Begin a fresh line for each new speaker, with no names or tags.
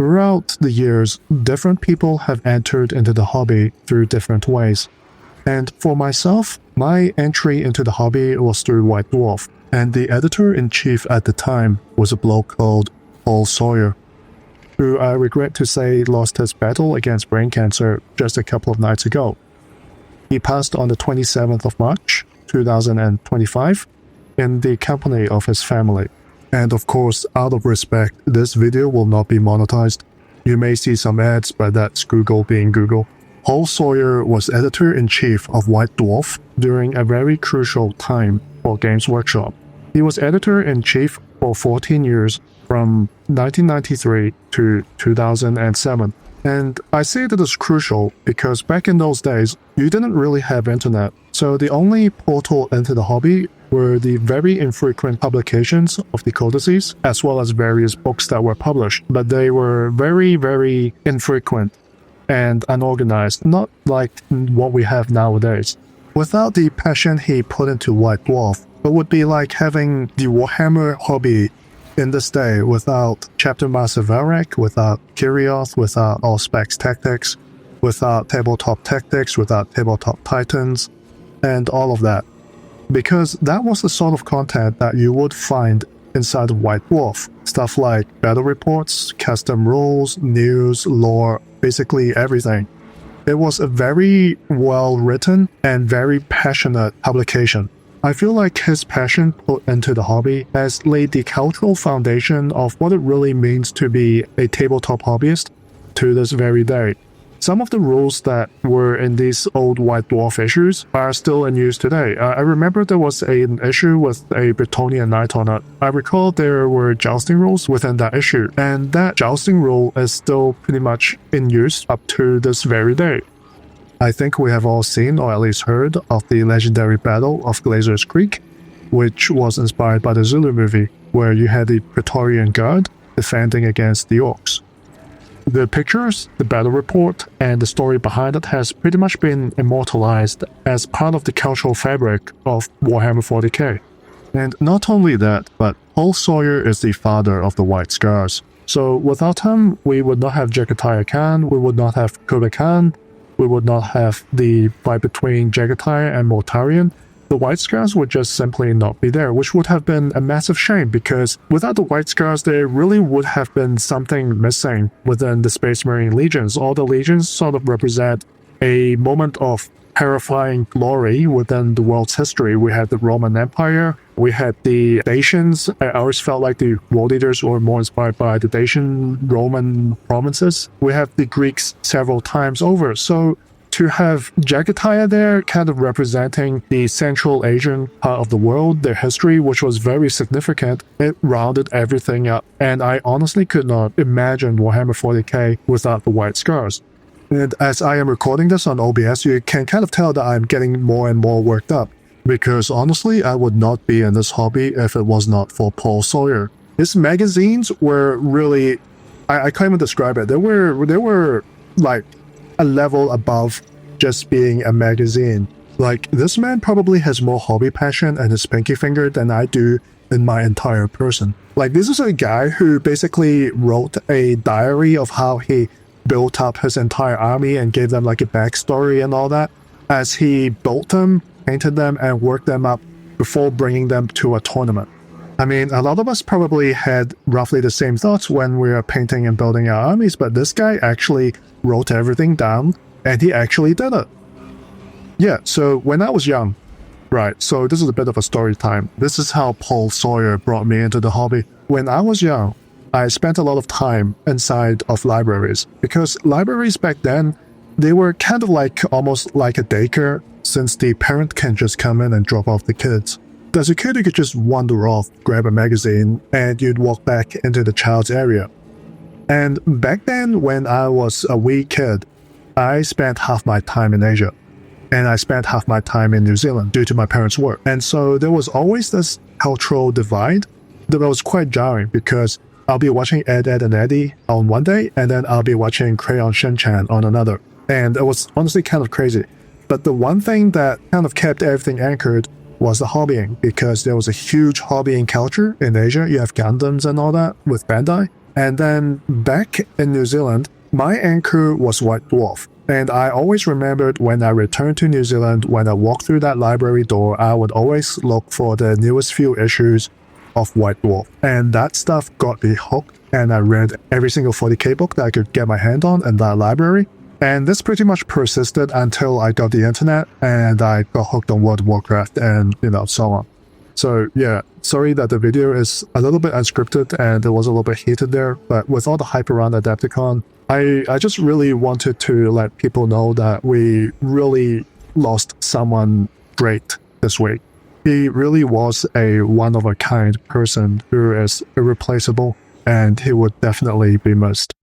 Throughout the years, different people have entered into the hobby through different ways. And for myself, my entry into the hobby was through White Dwarf, and the editor-in-chief at the time was a bloke called Sawyer, who I regret to say lost his battle against brain cancer just a couple of nights ago. He passed on the 27th of March, 2025, in the company of his family. And of course, out of respect, this video will not be monetized. You may see some ads, but that's Google being Google. Sawyer was editor-in-chief of White Dwarf during a very crucial time for Games Workshop. He was editor-in-chief for 14 years, from 1993 to 2007. And I say that it's crucial because back in those days, you didn't really have internet. So the only portal into the hobby were the very infrequent publications of the codices, as well as various books that were published. But they were very, very infrequent and unorganized, not like what we have nowadays. Without the passion he put into White Dwarf, it would be like having the Warhammer hobby in this day without Chapter Master Varek, without Kirioth, without Allspecs Tactics, without Tabletop Tactics, without Tabletop Titans, and all of that. Because that was the sort of content that you would find inside of White Dwarf. Stuff like battle reports, custom rules, news, lore, basically everything. It was a very well written and very passionate publication. I feel like his passion put into the hobby has laid the cultural foundation of what it really means to be a tabletop hobbyist to this very day. Some of the rules that were in these old White Dwarf issues are still in use today. I remember there was an issue with a Bretonian knight on it. I recall there were jousting rules within that issue, and that jousting rule is still pretty much in use up to this very day. I think we have all seen, or at least heard, of the legendary Battle of Glazer's Creek, which was inspired by the Zulu movie, where you had the Praetorian Guard defending against the orcs. The pictures, the battle report, and the story behind it has pretty much been immortalized as part of the cultural fabric of Warhammer 40k. And not only that, but Sawyer is the father of the White Scars. So without him, we would not have Jagatai Khan, we would not have Kublai Khan, we would not have the fight between Jagatai and Mortarion. The White Scars would just simply not be there, which would have been a massive shame because without the White Scars, there really would have been something missing within the Space Marine Legions. All the Legions sort of represent a moment of terrifying glory within the world's history. We had the Roman Empire, we had the Dacians. I always felt like the world leaders were more inspired by the Dacian Roman provinces. We have the Greeks several times over. So to have Jagatai there kind of representing the Central Asian part of the world, their history, which was very significant, it rounded everything up. And I honestly could not imagine Warhammer 40k without the White Scars. And as I am recording this on OBS, you can kind of tell that I'm getting more and more worked up. Because honestly, I would not be in this hobby if it was not for Sawyer. His magazines were really, I can't even describe it. They were like a level above just being a magazine. Like, this man probably has more hobby passion and his pinky finger than I do in my entire person. Like, this is a guy who basically wrote a diary of how he built up his entire army and gave them like a backstory and all that as he built them, painted them, and worked them up before bringing them to a tournament. I mean, a lot of us probably had roughly the same thoughts when we were painting and building our armies, but this guy actually wrote everything down, and he actually did it. Yeah, so when I was young, right, so this is a bit of a story time. This is how Sawyer brought me into the hobby. When I was young, I spent a lot of time inside of libraries, because libraries back then, they were kind of like almost like a daycare, since the parent can just come in and drop off the kids. As a kid, you could just wander off, grab a magazine, and you'd walk back into the child's area. And back then, when I was a wee kid, I spent half my time in Asia. And I spent half my time in New Zealand due to my parents' work. And so there was always this cultural divide that was quite jarring because I'll be watching Ed, Edd and Eddy on one day, and then I'll be watching Crayon Shin-chan on another. And it was honestly kind of crazy. But the one thing that kind of kept everything anchored was the hobbying, because there was a huge hobbying culture in Asia. You have Gundams and all that with Bandai. And then back in New Zealand, my anchor was White Dwarf. And I always remembered when I returned to New Zealand, when I walked through that library door, I would always look for the newest few issues of White Dwarf. And that stuff got me hooked, and I read every single 40k book that I could get my hand on in that library. And this pretty much persisted until I got the internet and I got hooked on World of Warcraft and, so on. So yeah, sorry that the video is a little bit unscripted and it was a little bit heated there, but with all the hype around Adepticon, I just really wanted to let people know that we really lost someone great this week. He really was a one-of-a-kind person who is irreplaceable, and he would definitely be missed.